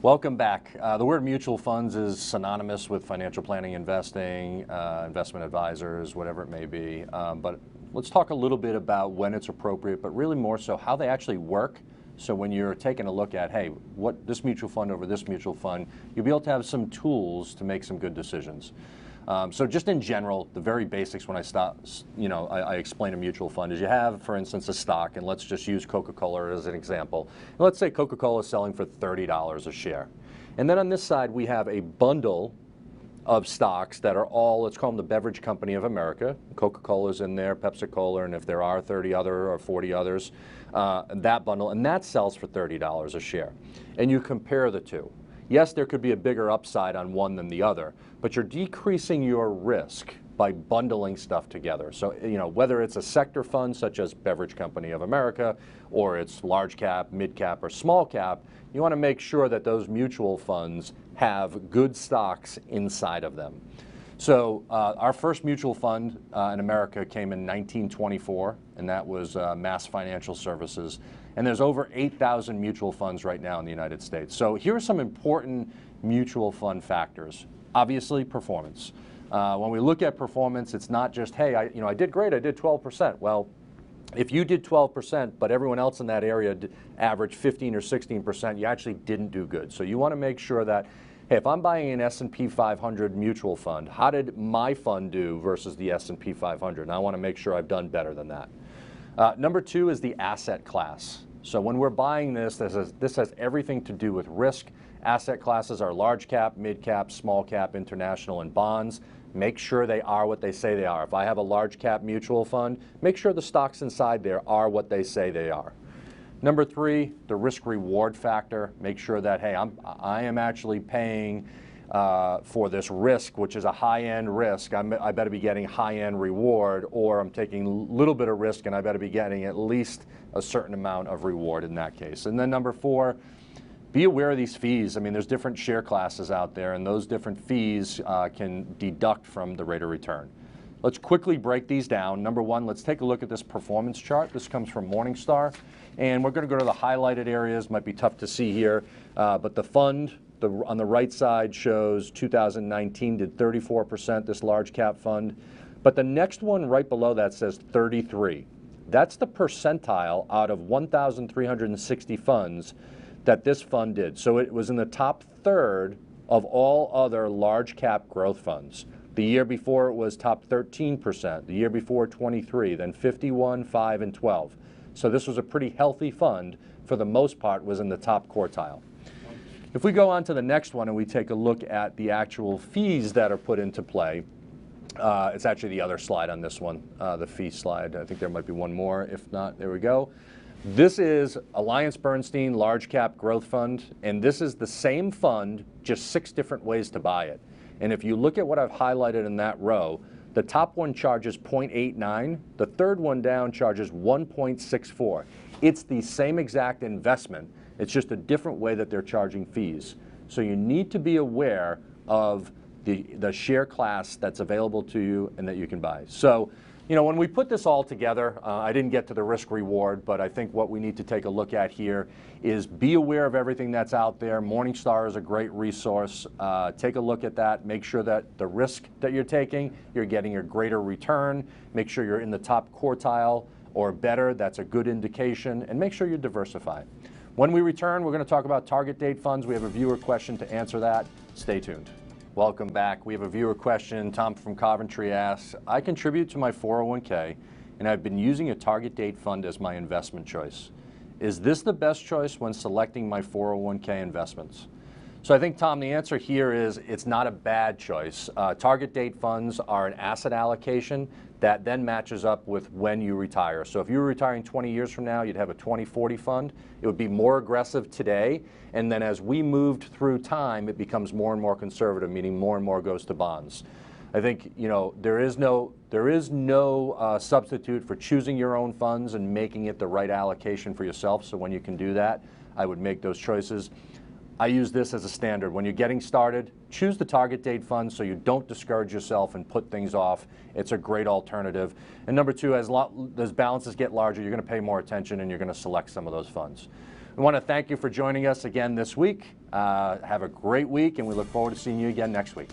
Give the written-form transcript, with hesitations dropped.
Welcome back. The word mutual funds is synonymous with financial planning, investing, investment advisors, whatever it may be. But let's talk a little bit about when it's appropriate, but really more so how they actually work. So when you're taking a look at, hey, what this mutual fund over this mutual fund, you'll be able to have some tools to make some good decisions. So just in general, the very basics when I explain a mutual fund is you have, for instance, a stock, and let's just use Coca-Cola as an example. And let's say Coca-Cola is selling for $30 a share. And then on this side, we have a bundle of stocks that are all, let's call them the Beverage Company of America. Coca-Cola's in there, Pepsi-Cola, and if there are 30 other or 40 others, that bundle, and that sells for $30 a share. And you compare the two. Yes, there could be a bigger upside on one than the other, but you're decreasing your risk by bundling stuff together. So, whether it's a sector fund such as Beverage Company of America, or it's large cap, mid cap, or small cap, you want to make sure that those mutual funds have good stocks inside of them. So our first mutual fund in America came in 1924, and that was Mass Financial Services. And there's over 8,000 mutual funds right now in the United States. So here are some important mutual fund factors. Obviously, performance. When we look at performance, it's not just, hey, I did great, I did 12%. Well, if you did 12%, but everyone else in that area averaged 15 or 16%, you actually didn't do good. So you want to make sure that, hey, if I'm buying an S&P 500 mutual fund, how did my fund do versus the S&P 500? And I want to make sure I've done better than that. Number two is the asset class. So when we're buying this has everything to do with risk. Asset classes are large cap, mid cap, small cap, international, and bonds. Make sure they are what they say they are. If I have a large cap mutual fund, make sure the stocks inside there are what they say they are. Number three, the risk reward factor. Make sure that, hey, I am actually paying for this risk, which is a high-end risk. I better be getting high-end reward, or I'm taking a little bit of risk and I better be getting at least a certain amount of reward in that case. And then number four, be aware of these fees. I mean, there's different share classes out there, and those different fees can deduct from the rate of return. Let's quickly break these down. Number one, let's take a look at this performance chart. This comes from Morningstar, and we're going to go to the highlighted areas. Might be tough to see here, but the fund on the right side shows 2019 did 34%, this large cap fund. But the next one right below that says 33. That's the percentile out of 1,360 funds that this fund did. So it was in the top third of all other large cap growth funds. The year before it was top 13%, the year before 23, then 51, 5, and 12. So this was a pretty healthy fund. For the most part, was in the top quartile. If we go on to the next one and we take a look at the actual fees that are put into play, it's actually the other slide on this one, the fee slide. I think there might be one more. If not, there we go. This is AllianceBernstein Large Cap Growth Fund, and this is the same fund, just 6 different ways to buy it. And if you look at what I've highlighted in that row, the top one charges 0.89, the third one down charges 1.64. It's the same exact investment. It's just a different way that they're charging fees. So you need to be aware of the share class that's available to you and that you can buy. So, when we put this all together, I didn't get to the risk reward, but I think what we need to take a look at here is be aware of everything that's out there. Morningstar is a great resource. Take a look at that. Make sure that the risk that you're taking, you're getting a greater return. Make sure you're in the top quartile or better. That's a good indication. And make sure you diversify. When we return, we're going to talk about target date funds. We have a viewer question to answer that. Stay tuned. Welcome back. We have a viewer question. Tom from Coventry asks, I contribute to my 401k and I've been using a target date fund as my investment choice. Is this the best choice when selecting my 401k investments? So I think, Tom, the answer here is it's not a bad choice. Target date funds are an asset allocation that then matches up with when you retire. So if you were retiring 20 years from now, you'd have a 2040 fund. It would be more aggressive today. And then as we moved through time, it becomes more and more conservative, meaning more and more goes to bonds. I think, there is no substitute for choosing your own funds and making it the right allocation for yourself. So when you can do that, I would make those choices. I use this as a standard. When you're getting started, choose the target date fund so you don't discourage yourself and put things off. It's a great alternative. And number two, as balances get larger, you're going to pay more attention and you're going to select some of those funds. We want to thank you for joining us again this week. Have a great week, and we look forward to seeing you again next week.